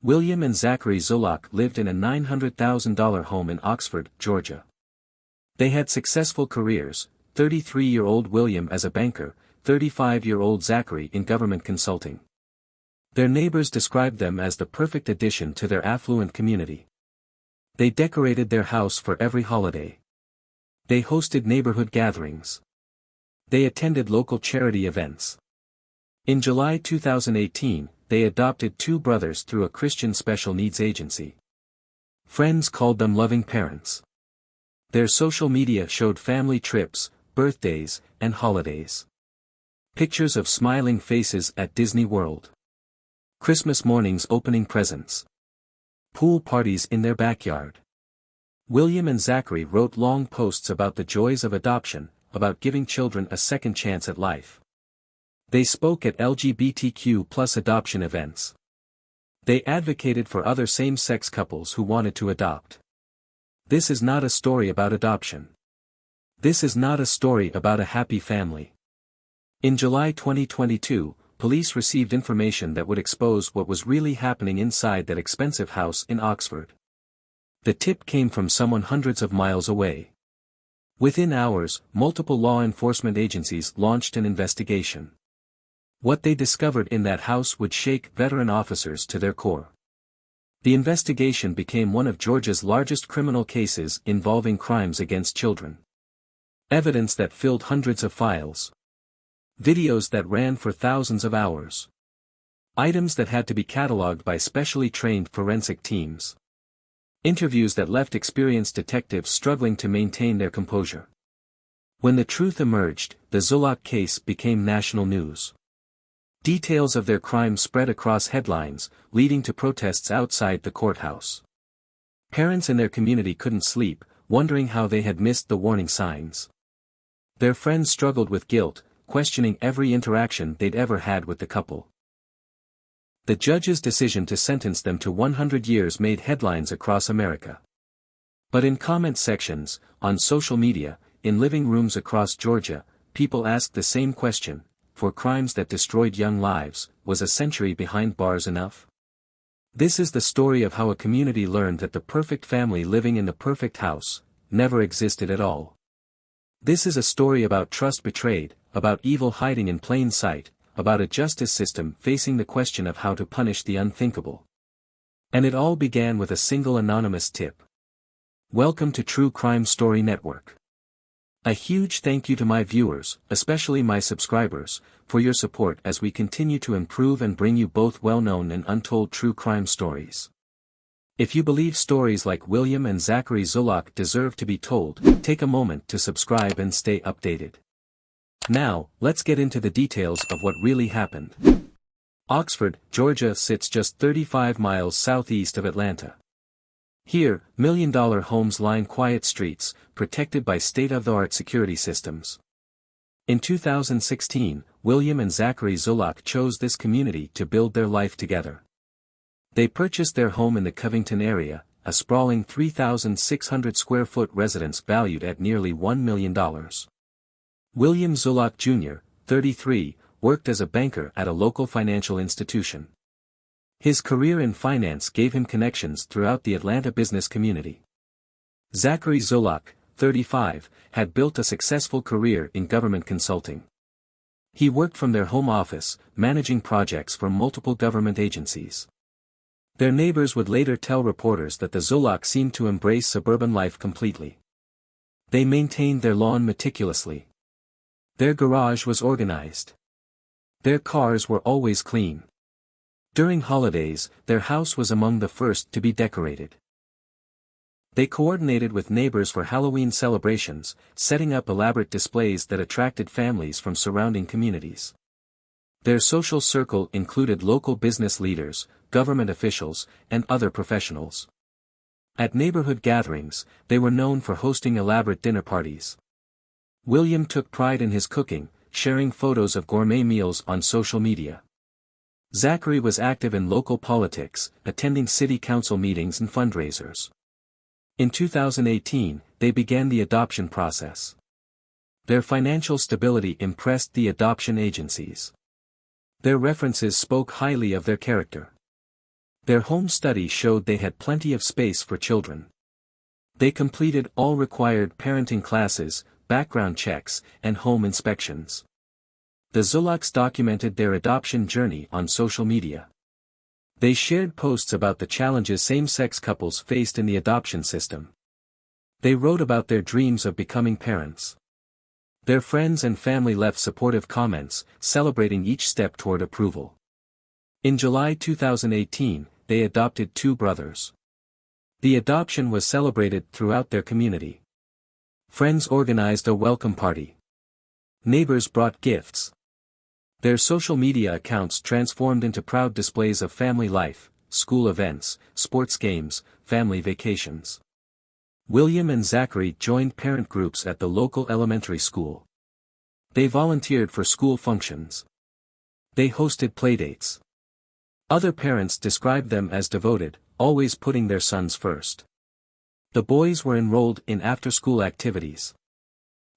William and Zachary Zulock lived in a $900,000 home in Oxford, Georgia. They had successful careers, 33-year-old William as a banker, 35-year-old Zachary in government consulting. Their neighbors described them as the perfect addition to their affluent community. They decorated their house for every holiday. They hosted neighborhood gatherings. They attended local charity events. In July 2018, they adopted two brothers through a Christian special needs agency. Friends called them loving parents. Their social media showed family trips, birthdays, and holidays. Pictures of smiling faces at Disney World. Christmas mornings opening presents. Pool parties in their backyard. William and Zachary wrote long posts about the joys of adoption, about giving children a second chance at life. They spoke at LGBTQ+ adoption events. They advocated for other same-sex couples who wanted to adopt. This is not a story about adoption. This is not a story about a happy family. In July 2022, police received information that would expose what was really happening inside that expensive house in Oxford. The tip came from someone hundreds of miles away. Within hours, multiple law enforcement agencies launched an investigation. What they discovered in that house would shake veteran officers to their core. The investigation became one of Georgia's largest criminal cases involving crimes against children. Evidence that filled hundreds of files. Videos that ran for thousands of hours. Items that had to be catalogued by specially trained forensic teams. Interviews that left experienced detectives struggling to maintain their composure. When the truth emerged, the Zulock case became national news. Details of their crime spread across headlines, leading to protests outside the courthouse. Parents in their community couldn't sleep, wondering how they had missed the warning signs. Their friends struggled with guilt, questioning every interaction they'd ever had with the couple. The judge's decision to sentence them to 100 years made headlines across America. But in comment sections, on social media, in living rooms across Georgia, people asked the same question: for crimes that destroyed young lives, was a century behind bars enough? This is the story of how a community learned that the perfect family living in the perfect house never existed at all. This is a story about trust betrayed, about evil hiding in plain sight, about a justice system facing the question of how to punish the unthinkable. And it all began with a single anonymous tip. Welcome to True Crime Story Network. A huge thank you to my viewers, especially my subscribers, for your support as we continue to improve and bring you both well-known and untold true crime stories. If you believe stories like William and Zachary Zulock deserve to be told, take a moment to subscribe and stay updated. Now, let's get into the details of what really happened. Oxford, Georgia sits just 35 miles southeast of Atlanta. Here, million-dollar homes line quiet streets, protected by state-of-the-art security systems. In 2016, William and Zachary Zulock chose this community to build their life together. They purchased their home in the Covington area, a sprawling 3,600-square-foot residence valued at nearly $1 million. William Zulock Jr., 33, worked as a banker at a local financial institution. His career in finance gave him connections throughout the Atlanta business community. Zachary Zulock, 35, had built a successful career in government consulting. He worked from their home office, managing projects for multiple government agencies. Their neighbors would later tell reporters that the Zulocks seemed to embrace suburban life completely. They maintained their lawn meticulously. Their garage was organized. Their cars were always clean. During holidays, their house was among the first to be decorated. They coordinated with neighbors for Halloween celebrations, setting up elaborate displays that attracted families from surrounding communities. Their social circle included local business leaders, government officials, and other professionals. At neighborhood gatherings, they were known for hosting elaborate dinner parties. William took pride in his cooking, sharing photos of gourmet meals on social media. Zachary was active in local politics, attending city council meetings and fundraisers. In 2018, they began the adoption process. Their financial stability impressed the adoption agencies. Their references spoke highly of their character. Their home study showed they had plenty of space for children. They completed all required parenting classes, background checks, and home inspections. The Zulocks documented their adoption journey on social media. They shared posts about the challenges same-sex couples faced in the adoption system. They wrote about their dreams of becoming parents. Their friends and family left supportive comments, celebrating each step toward approval. In July 2018, they adopted 2 brothers. The adoption was celebrated throughout their community. Friends organized a welcome party. Neighbors brought gifts. Their social media accounts transformed into proud displays of family life, school events, sports games, family vacations. William and Zachary joined parent groups at the local elementary school. They volunteered for school functions. They hosted playdates. Other parents described them as devoted, always putting their sons first. The boys were enrolled in after-school activities.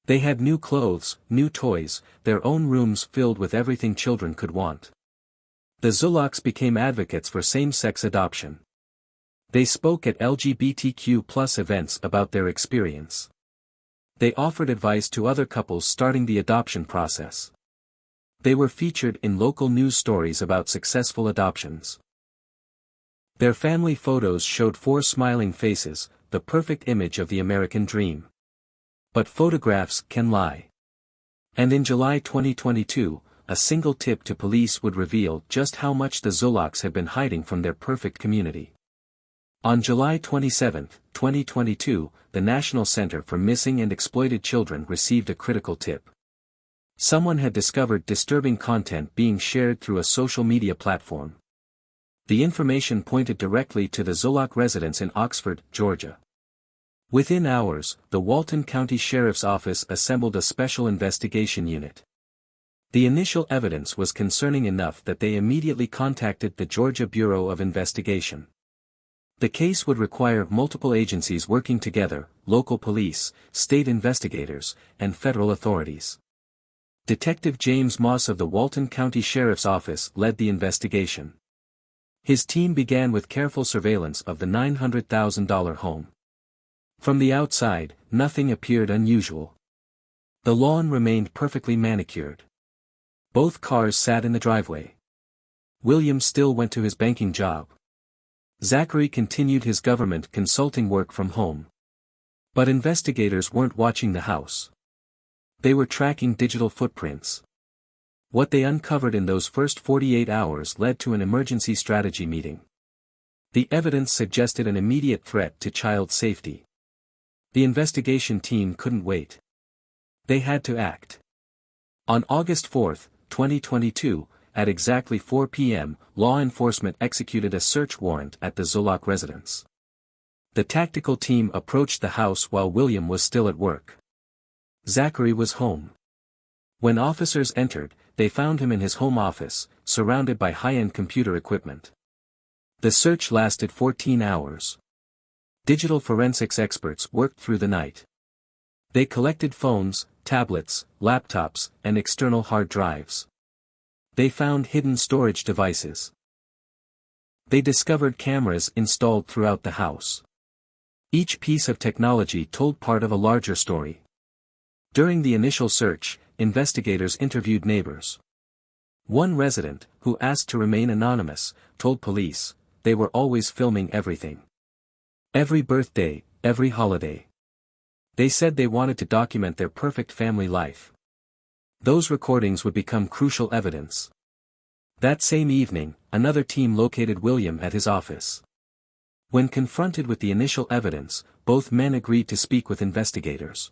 They had new clothes, new toys, their own rooms filled with everything children could want. The Zulocks became advocates for same-sex adoption. They spoke at LGBTQ+ events about their experience. They offered advice to other couples starting the adoption process. They were featured in local news stories about successful adoptions. Their family photos showed 4 smiling faces, the perfect image of the American dream. But photographs can lie. And in July 2022, a single tip to police would reveal just how much the Zulocks had been hiding from their perfect community. On July 27, 2022, the National Center for Missing and Exploited Children received a critical tip. Someone had discovered disturbing content being shared through a social media platform. The information pointed directly to the Zulock residence in Oxford, Georgia. Within hours, the Walton County Sheriff's Office assembled a special investigation unit. The initial evidence was concerning enough that they immediately contacted the Georgia Bureau of Investigation. The case would require multiple agencies working together, local police, state investigators, and federal authorities. Detective James Moss of the Walton County Sheriff's Office led the investigation. His team began with careful surveillance of the $900,000 home. From the outside, nothing appeared unusual. The lawn remained perfectly manicured. Both cars sat in the driveway. William still went to his banking job. Zachary continued his government consulting work from home. But investigators weren't watching the house. They were tracking digital footprints. What they uncovered in those first 48 hours led to an emergency strategy meeting. The evidence suggested an immediate threat to child safety. The investigation team couldn't wait. They had to act. On August 4, 2022, at exactly 4 p.m., law enforcement executed a search warrant at the Zulock residence. The tactical team approached the house while William was still at work. Zachary was home. When officers entered, they found him in his home office, surrounded by high-end computer equipment. The search lasted 14 hours. Digital forensics experts worked through the night. They collected phones, tablets, laptops, and external hard drives. They found hidden storage devices. They discovered cameras installed throughout the house. Each piece of technology told part of a larger story. During the initial search, investigators interviewed neighbors. One resident, who asked to remain anonymous, told police, they were always filming everything. Every birthday, every holiday. They said they wanted to document their perfect family life. Those recordings would become crucial evidence. That same evening, another team located William at his office. When confronted with the initial evidence, both men agreed to speak with investigators.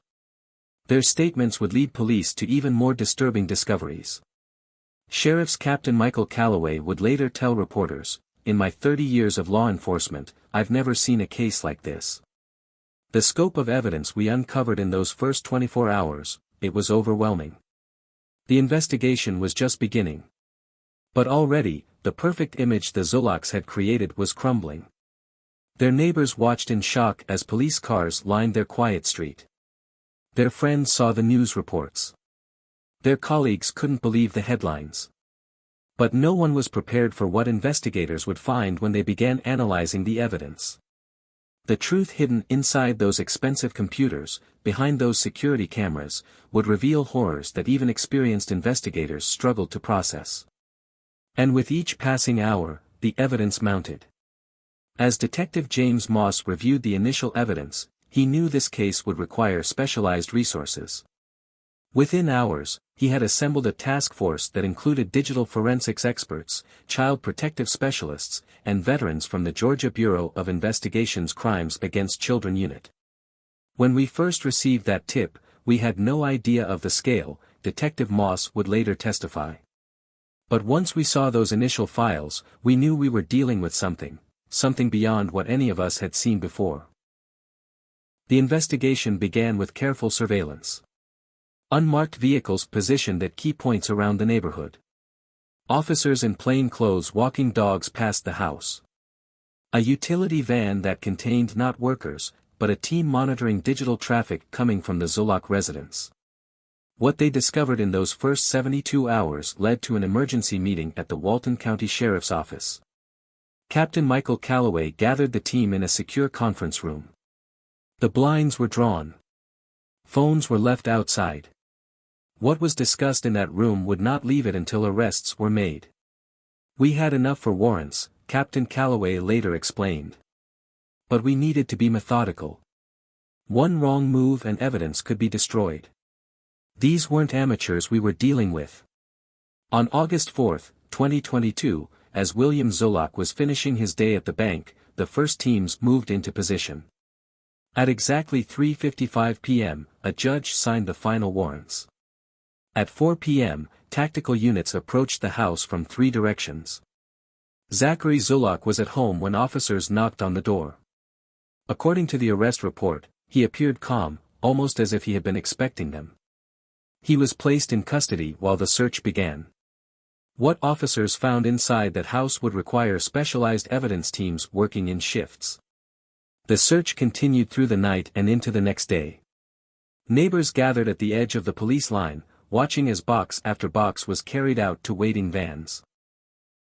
Their statements would lead police to even more disturbing discoveries. Sheriff's Captain Michael Calloway would later tell reporters, "In my 30 years of law enforcement, I've never seen a case like this. The scope of evidence we uncovered in those first 24 hours, it was overwhelming." The investigation was just beginning. But already, the perfect image the Zulocks had created was crumbling. Their neighbors watched in shock as police cars lined their quiet street. Their friends saw the news reports. Their colleagues couldn't believe the headlines. But no one was prepared for what investigators would find when they began analyzing the evidence. The truth hidden inside those expensive computers, behind those security cameras, would reveal horrors that even experienced investigators struggled to process. And with each passing hour, the evidence mounted. As Detective James Moss reviewed the initial evidence, he knew this case would require specialized resources. Within hours, he had assembled a task force that included digital forensics experts, child protective specialists, and veterans from the Georgia Bureau of Investigation's Crimes Against Children Unit. When we first received that tip, we had no idea of the scale, Detective Moss would later testify. But once we saw those initial files, we knew we were dealing with something beyond what any of us had seen before. The investigation began with careful surveillance. Unmarked vehicles positioned at key points around the neighborhood. Officers in plain clothes walking dogs past the house. A utility van that contained not workers, but a team monitoring digital traffic coming from the Zulock residence. What they discovered in those first 72 hours led to an emergency meeting at the Walton County Sheriff's Office. Captain Michael Calloway gathered the team in a secure conference room. The blinds were drawn. Phones were left outside. What was discussed in that room would not leave it until arrests were made. We had enough for warrants, Captain Calloway later explained. But we needed to be methodical. One wrong move and evidence could be destroyed. These weren't amateurs we were dealing with. On August 4, 2022, as William Zulock was finishing his day at the bank, the first teams moved into position. At exactly 3:55 p.m., a judge signed the final warrants. At 4 p.m., tactical units approached the house from 3 directions. Zachary Zulock was at home when officers knocked on the door. According to the arrest report, he appeared calm, almost as if he had been expecting them. He was placed in custody while the search began. What officers found inside that house would require specialized evidence teams working in shifts. The search continued through the night and into the next day. Neighbors gathered at the edge of the police line, watching as box after box was carried out to waiting vans.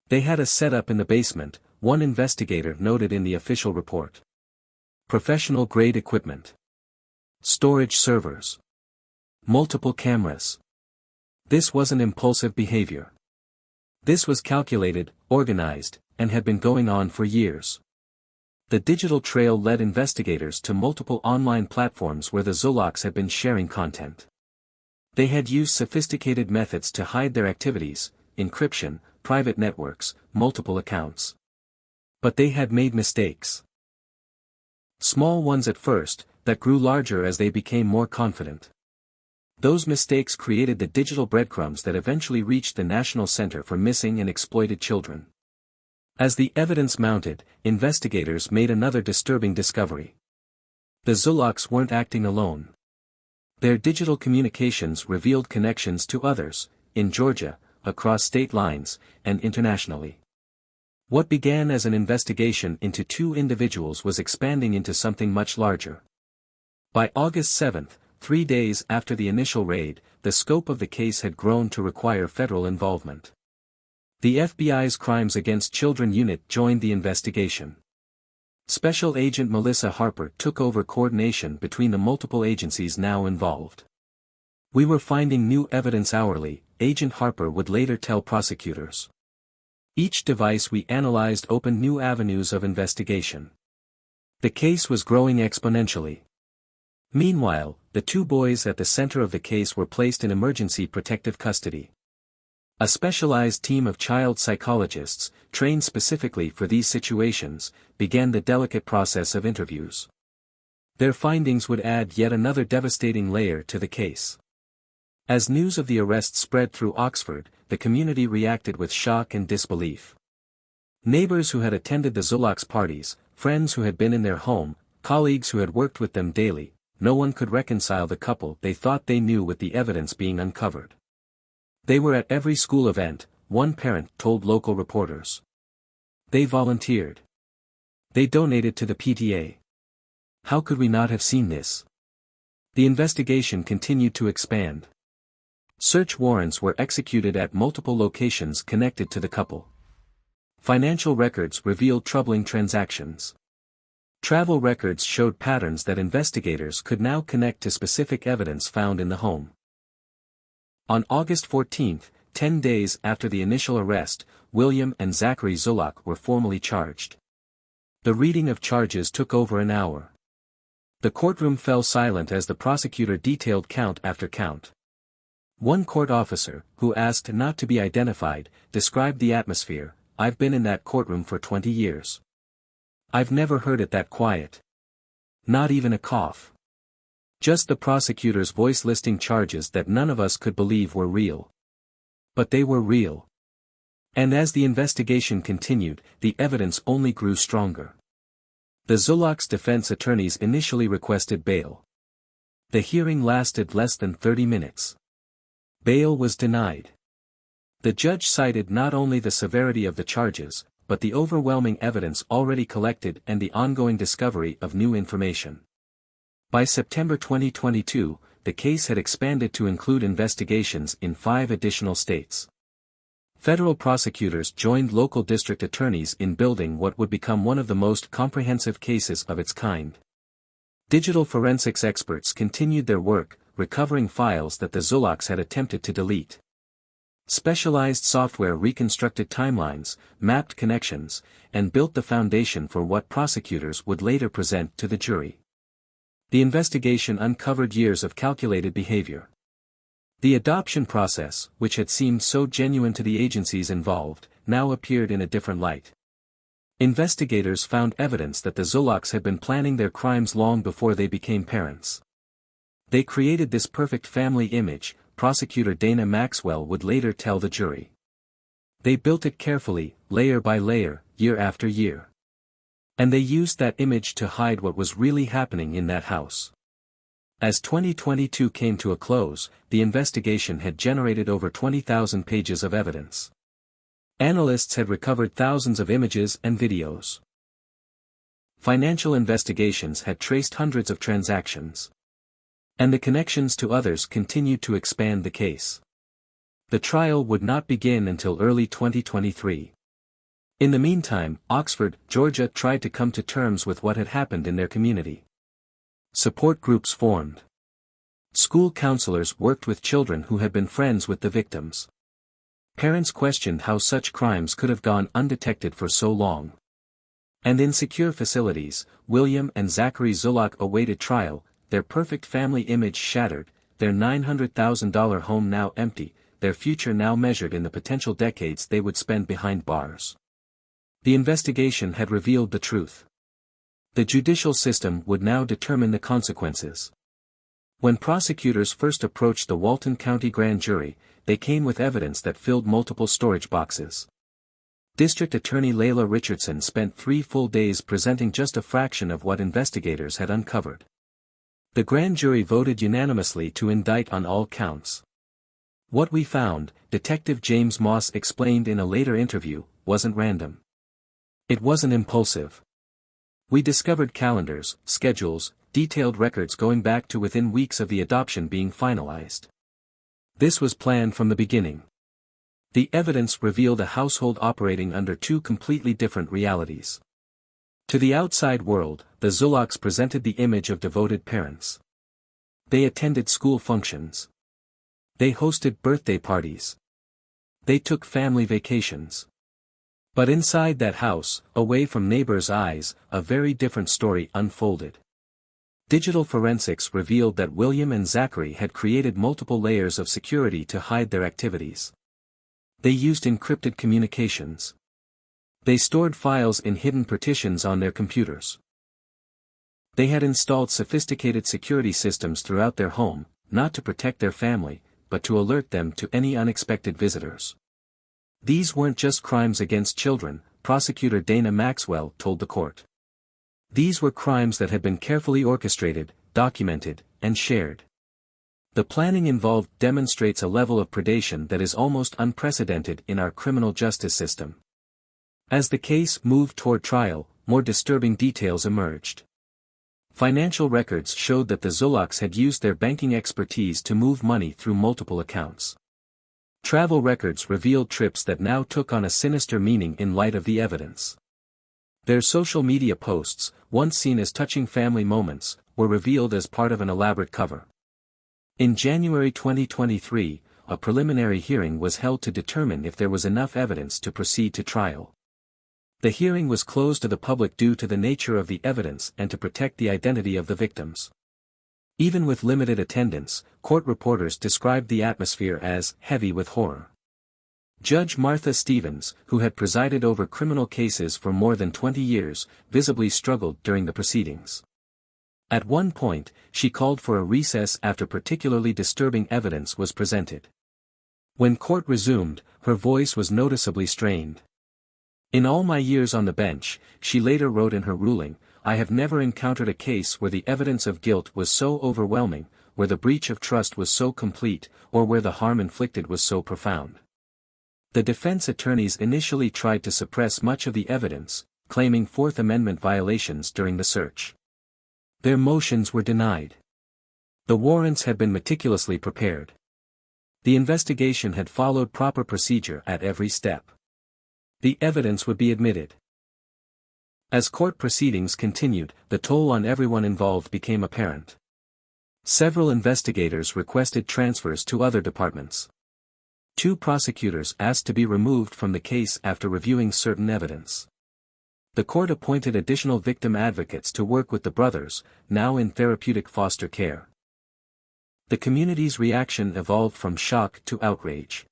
They had a setup in the basement, one investigator noted in the official report. Professional-grade equipment. Storage servers. Multiple cameras. This wasn't impulsive behavior. This was calculated, organized, and had been going on for years. The digital trail led investigators to multiple online platforms where the Zulocks had been sharing content. They had used sophisticated methods to hide their activities, encryption, private networks, multiple accounts. But they had made mistakes. Small ones at first, that grew larger as they became more confident. Those mistakes created the digital breadcrumbs that eventually reached the National Center for Missing and Exploited Children. As the evidence mounted, investigators made another disturbing discovery. The Zulocks weren't acting alone. Their digital communications revealed connections to others, in Georgia, across state lines, and internationally. What began as an investigation into 2 individuals was expanding into something much larger. By August 7, 3 days after the initial raid, the scope of the case had grown to require federal involvement. The FBI's Crimes Against Children Unit joined the investigation. Special Agent Melissa Harper took over coordination between the multiple agencies now involved. We were finding new evidence hourly, Agent Harper would later tell prosecutors. Each device we analyzed opened new avenues of investigation. The case was growing exponentially. Meanwhile, the 2 boys at the center of the case were placed in emergency protective custody. A specialized team of child psychologists, trained specifically for these situations, began the delicate process of interviews. Their findings would add yet another devastating layer to the case. As news of the arrest spread through Oxford, the community reacted with shock and disbelief. Neighbors who had attended the Zulocks' parties, friends who had been in their home, colleagues who had worked with them daily, no one could reconcile the couple they thought they knew with the evidence being uncovered. They were at every school event, one parent told local reporters. They volunteered. They donated to the PTA. How could we not have seen this? The investigation continued to expand. Search warrants were executed at multiple locations connected to the couple. Financial records revealed troubling transactions. Travel records showed patterns that investigators could now connect to specific evidence found in the home. On August 14, 10 days after the initial arrest, William and Zachary Zulock were formally charged. The reading of charges took over an hour. The courtroom fell silent as the prosecutor detailed count after count. One court officer, who asked not to be identified, described the atmosphere. "I've been in that courtroom for 20 years. I've never heard it that quiet. Not even a cough. Just the prosecutor's voice listing charges that none of us could believe were real. But they were real." And as the investigation continued, the evidence only grew stronger. The Zulocks' defense attorneys initially requested bail. The hearing lasted less than 30 minutes. Bail was denied. The judge cited not only the severity of the charges, but the overwhelming evidence already collected and the ongoing discovery of new information. By September 2022, the case had expanded to include investigations in 5 additional states. Federal prosecutors joined local district attorneys in building what would become one of the most comprehensive cases of its kind. Digital forensics experts continued their work, recovering files that the Zulocks had attempted to delete. Specialized software reconstructed timelines, mapped connections, and built the foundation for what prosecutors would later present to the jury. The investigation uncovered years of calculated behavior. The adoption process, which had seemed so genuine to the agencies involved, now appeared in a different light. Investigators found evidence that the Zulocks had been planning their crimes long before they became parents. They created this perfect family image, prosecutor Dana Maxwell would later tell the jury. They built it carefully, layer by layer, year after year. And they used that image to hide what was really happening in that house. As 2022 came to a close, the investigation had generated over 20,000 pages of evidence. Analysts had recovered thousands of images and videos. Financial investigations had traced hundreds of transactions. And the connections to others continued to expand the case. The trial would not begin until early 2023. In the meantime, Oxford, Georgia tried to come to terms with what had happened in their community. Support groups formed. School counselors worked with children who had been friends with the victims. Parents questioned how such crimes could have gone undetected for so long. And in secure facilities, William and Zachary Zulock awaited trial, their perfect family image shattered, their $900,000 home now empty, their future now measured in the potential decades they would spend behind bars. The investigation had revealed the truth. The judicial system would now determine the consequences. When prosecutors first approached the Walton County Grand Jury, they came with evidence that filled multiple storage boxes. District Attorney Layla Richardson spent 3 full days presenting just a fraction of what investigators had uncovered. The grand jury voted unanimously to indict on all counts. What we found, Detective James Moss explained in a later interview, wasn't random. It wasn't impulsive. We discovered calendars, schedules, detailed records going back to within weeks of the adoption being finalized. This was planned from the beginning. The evidence revealed a household operating under 2 completely different realities. To the outside world, the Zulocks presented the image of devoted parents. They attended school functions. They hosted birthday parties. They took family vacations. But inside that house, away from neighbors' eyes, a very different story unfolded. Digital forensics revealed that William and Zachary had created multiple layers of security to hide their activities. They used encrypted communications. They stored files in hidden partitions on their computers. They had installed sophisticated security systems throughout their home, not to protect their family, but to alert them to any unexpected visitors. These weren't just crimes against children, prosecutor Dana Maxwell told the court. These were crimes that had been carefully orchestrated, documented, and shared. The planning involved demonstrates a level of predation that is almost unprecedented in our criminal justice system. As the case moved toward trial, more disturbing details emerged. Financial records showed that the Zulocks had used their banking expertise to move money through multiple accounts. Travel records revealed trips that now took on a sinister meaning in light of the evidence. Their social media posts, once seen as touching family moments, were revealed as part of an elaborate cover. In January 2023, a preliminary hearing was held to determine if there was enough evidence to proceed to trial. The hearing was closed to the public due to the nature of the evidence and to protect the identity of the victims. Even with limited attendance, court reporters described the atmosphere as heavy with horror. Judge Martha Stevens, who had presided over criminal cases for more than 20 years, visibly struggled during the proceedings. At one point, she called for a recess after particularly disturbing evidence was presented. When court resumed, her voice was noticeably strained. "In all my years on the bench," she later wrote in her ruling, "I have never encountered a case where the evidence of guilt was so overwhelming, where the breach of trust was so complete, or where the harm inflicted was so profound." The defense attorneys initially tried to suppress much of the evidence, claiming Fourth Amendment violations during the search. Their motions were denied. The warrants had been meticulously prepared. The investigation had followed proper procedure at every step. The evidence would be admitted. As court proceedings continued, the toll on everyone involved became apparent. Several investigators requested transfers to other departments. 2 prosecutors asked to be removed from the case after reviewing certain evidence. The court appointed additional victim advocates to work with the brothers, now in therapeutic foster care. The community's reaction evolved from shock to outrage.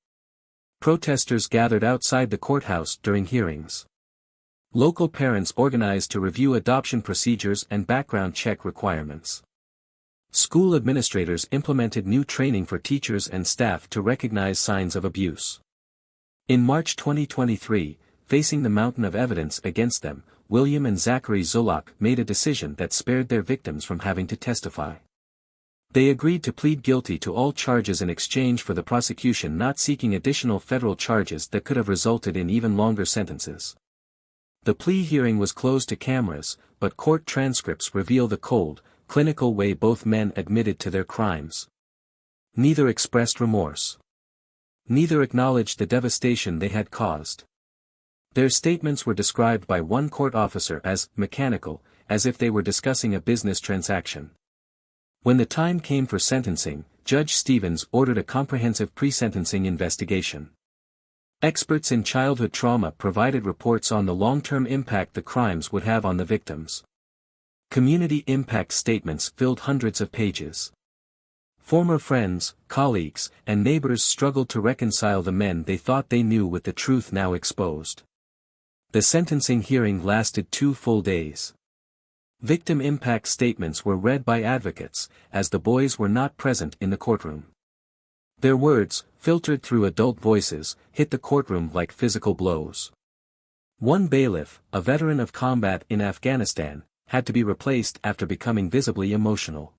Protesters gathered outside the courthouse during hearings. Local parents organized to review adoption procedures and background check requirements. School administrators implemented new training for teachers and staff to recognize signs of abuse. In March 2023, facing the mountain of evidence against them, William and Zachary Zulock made a decision that spared their victims from having to testify. They agreed to plead guilty to all charges in exchange for the prosecution not seeking additional federal charges that could have resulted in even longer sentences. The plea hearing was closed to cameras, but court transcripts reveal the cold, clinical way both men admitted to their crimes. Neither expressed remorse. Neither acknowledged the devastation they had caused. Their statements were described by one court officer as mechanical, as if they were discussing a business transaction. When the time came for sentencing, Judge Stevens ordered a comprehensive pre-sentencing investigation. Experts in childhood trauma provided reports on the long-term impact the crimes would have on the victims. Community impact statements filled hundreds of pages. Former friends, colleagues, and neighbors struggled to reconcile the men they thought they knew with the truth now exposed. The sentencing hearing lasted 2 full days. Victim impact statements were read by advocates, as the boys were not present in the courtroom. Their words, filtered through adult voices, hit the courtroom like physical blows. One bailiff, a veteran of combat in Afghanistan, had to be replaced after becoming visibly emotional.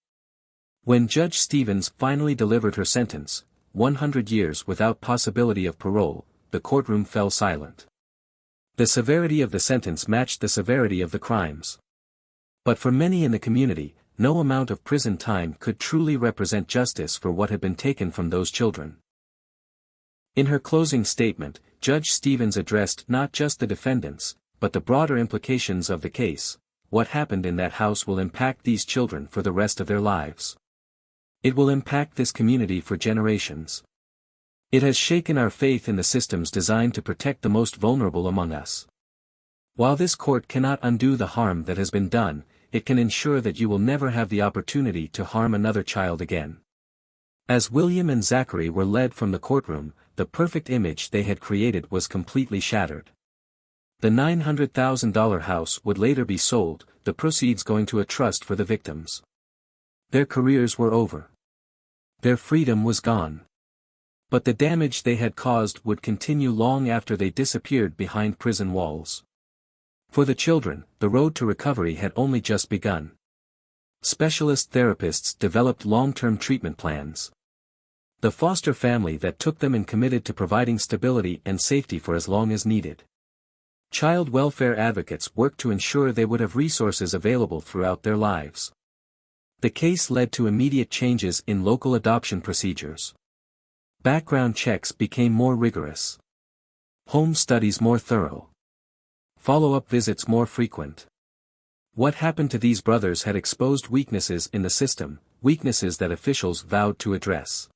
When Judge Stevens finally delivered her sentence, 100 years without possibility of parole, the courtroom fell silent. The severity of the sentence matched the severity of the crimes. But for many in the community, no amount of prison time could truly represent justice for what had been taken from those children. In her closing statement, Judge Stevens addressed not just the defendants, but the broader implications of the case. What happened in that house will impact these children for the rest of their lives. It will impact this community for generations. It has shaken our faith in the systems designed to protect the most vulnerable among us. While this court cannot undo the harm that has been done, it can ensure that you will never have the opportunity to harm another child again. As William and Zachary were led from the courtroom, the perfect image they had created was completely shattered. The $900,000 house would later be sold, the proceeds going to a trust for the victims. Their careers were over. Their freedom was gone. But the damage they had caused would continue long after they disappeared behind prison walls. For the children, the road to recovery had only just begun. Specialist therapists developed long-term treatment plans. The foster family that took them and committed to providing stability and safety for as long as needed. Child welfare advocates worked to ensure they would have resources available throughout their lives. The case led to immediate changes in local adoption procedures. Background checks became more rigorous. Home studies more thorough. Follow-up visits more frequent. What happened to these brothers had exposed weaknesses in the system, weaknesses that officials vowed to address.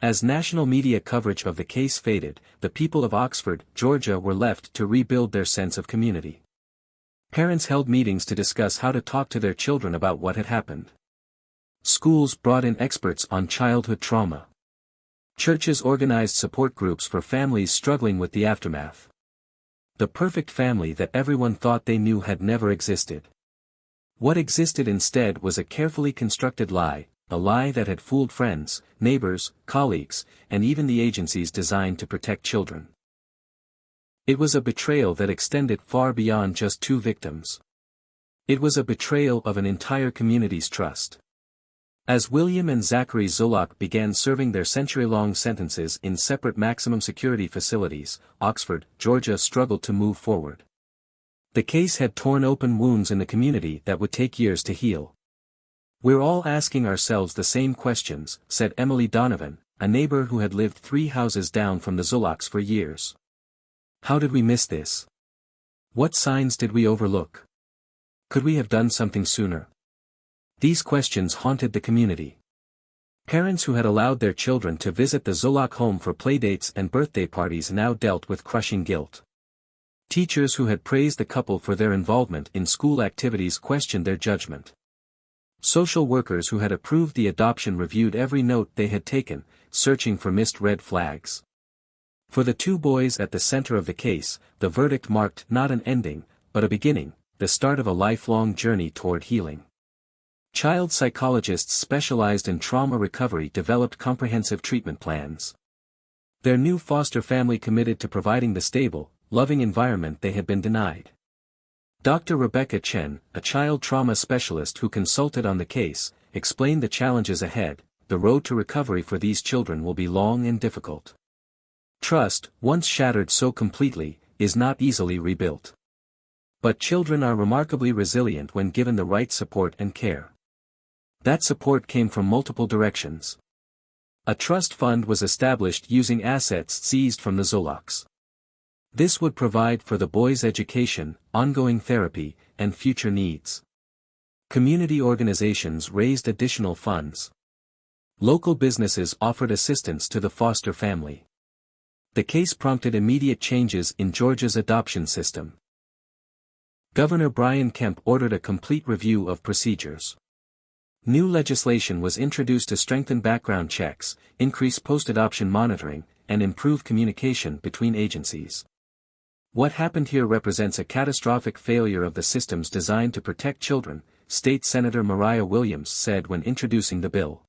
As national media coverage of the case faded, the people of Oxford, Georgia were left to rebuild their sense of community. Parents held meetings to discuss how to talk to their children about what had happened. Schools brought in experts on childhood trauma. Churches organized support groups for families struggling with the aftermath. The perfect family that everyone thought they knew had never existed. What existed instead was a carefully constructed lie, a lie that had fooled friends, neighbors, colleagues, and even the agencies designed to protect children. It was a betrayal that extended far beyond just two victims. It was a betrayal of an entire community's trust. As William and Zachary Zulock began serving their century-long sentences in separate maximum security facilities, Oxford, Georgia struggled to move forward. The case had torn open wounds in the community that would take years to heal. "We're all asking ourselves the same questions," said Emily Donovan, a neighbor who had lived 3 houses down from the Zulocks for years. "How did we miss this? What signs did we overlook? Could we have done something sooner?" These questions haunted the community. Parents who had allowed their children to visit the Zulock home for playdates and birthday parties now dealt with crushing guilt. Teachers who had praised the couple for their involvement in school activities questioned their judgment. Social workers who had approved the adoption reviewed every note they had taken, searching for missed red flags. For the 2 boys at the center of the case, the verdict marked not an ending, but a beginning, the start of a lifelong journey toward healing. Child psychologists specialized in trauma recovery developed comprehensive treatment plans. Their new foster family committed to providing the stable, loving environment they had been denied. Dr. Rebecca Chen, a child trauma specialist who consulted on the case, explained the challenges ahead. "The road to recovery for these children will be long and difficult. Trust, once shattered so completely, is not easily rebuilt. But children are remarkably resilient when given the right support and care." That support came from multiple directions. A trust fund was established using assets seized from the Zulocks. This would provide for the boys' education, ongoing therapy, and future needs. Community organizations raised additional funds. Local businesses offered assistance to the foster family. The case prompted immediate changes in Georgia's adoption system. Governor Brian Kemp ordered a complete review of procedures. New legislation was introduced to strengthen background checks, increase post-adoption monitoring, and improve communication between agencies. "What happened here represents a catastrophic failure of the systems designed to protect children," State Senator Mariah Williams said when introducing the bill.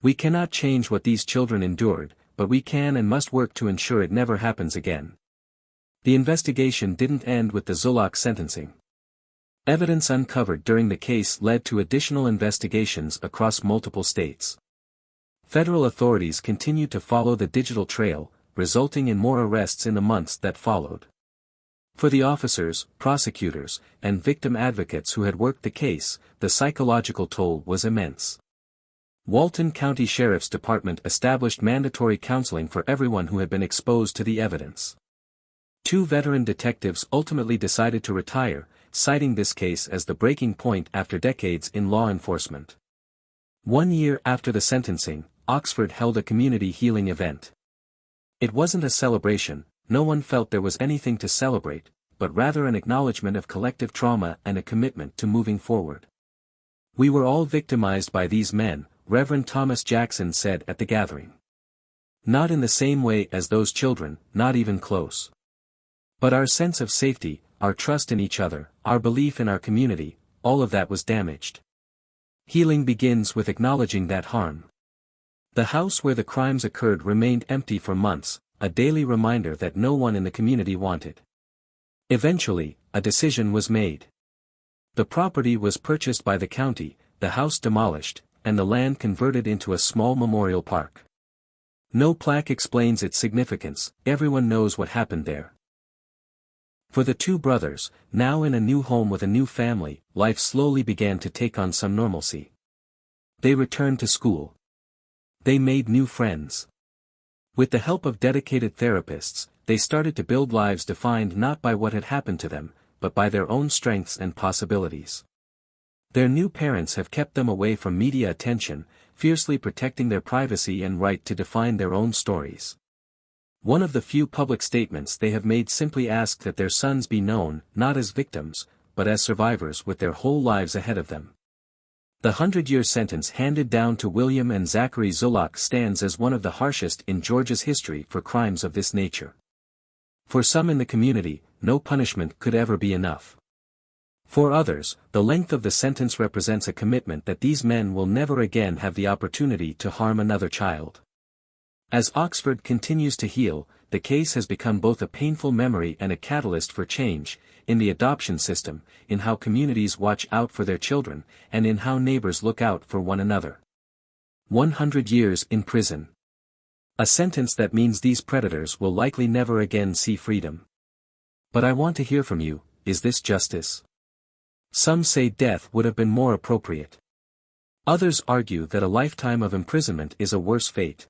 "We cannot change what these children endured, but we can and must work to ensure it never happens again." The investigation didn't end with the Zulock sentencing. Evidence uncovered during the case led to additional investigations across multiple states. Federal authorities continued to follow the digital trail, resulting in more arrests in the months that followed. For the officers, prosecutors, and victim advocates who had worked the case, the psychological toll was immense. Walton County Sheriff's Department established mandatory counseling for everyone who had been exposed to the evidence. 2 veteran detectives ultimately decided to retire, citing this case as the breaking point after decades in law enforcement. 1 year after the sentencing, Oxford held a community healing event. It wasn't a celebration, no one felt there was anything to celebrate, but rather an acknowledgement of collective trauma and a commitment to moving forward. "We were all victimized by these men," Reverend Thomas Jackson said at the gathering. "Not in the same way as those children, not even close. But our sense of safety, our trust in each other, our belief in our community, all of that was damaged. Healing begins with acknowledging that harm." The house where the crimes occurred remained empty for months, a daily reminder that no one in the community wanted. Eventually, a decision was made. The property was purchased by the county, the house demolished, and the land converted into a small memorial park. No plaque explains its significance, everyone knows what happened there. For the 2 brothers, now in a new home with a new family, life slowly began to take on some normalcy. They returned to school. They made new friends. With the help of dedicated therapists, they started to build lives defined not by what had happened to them, but by their own strengths and possibilities. Their new parents have kept them away from media attention, fiercely protecting their privacy and right to define their own stories. One of the few public statements they have made simply asked that their sons be known, not as victims, but as survivors with their whole lives ahead of them. The 100-year sentence handed down to William and Zachary Zulock stands as one of the harshest in Georgia's history for crimes of this nature. For some in the community, no punishment could ever be enough. For others, the length of the sentence represents a commitment that these men will never again have the opportunity to harm another child. As Oxford continues to heal, the case has become both a painful memory and a catalyst for change, in the adoption system, in how communities watch out for their children, and in how neighbors look out for one another. 100 years in prison. A sentence that means these predators will likely never again see freedom. But I want to hear from you, is this justice? Some say death would have been more appropriate. Others argue that a lifetime of imprisonment is a worse fate.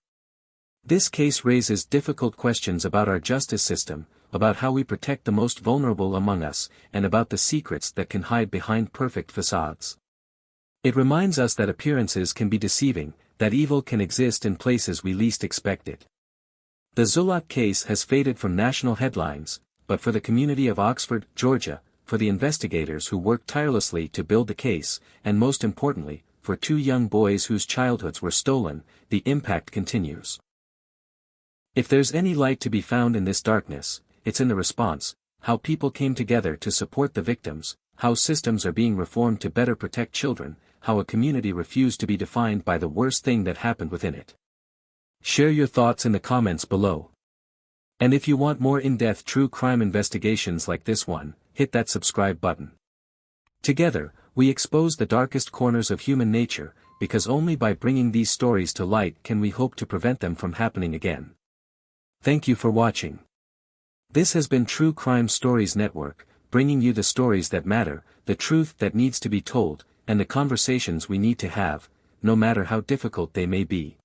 This case raises difficult questions about our justice system, about how we protect the most vulnerable among us, and about the secrets that can hide behind perfect facades. It reminds us that appearances can be deceiving, that evil can exist in places we least expect it. The Zulock case has faded from national headlines, but for the community of Oxford, Georgia, for the investigators who worked tirelessly to build the case, and most importantly, for two young boys whose childhoods were stolen, the impact continues. If there's any light to be found in this darkness, it's in the response, how people came together to support the victims, how systems are being reformed to better protect children, how a community refused to be defined by the worst thing that happened within it. Share your thoughts in the comments below. And if you want more in-depth true crime investigations like this one, hit that subscribe button. Together, we expose the darkest corners of human nature, because only by bringing these stories to light can we hope to prevent them from happening again. Thank you for watching. This has been True Crime Stories Network, bringing you the stories that matter, the truth that needs to be told, and the conversations we need to have, no matter how difficult they may be.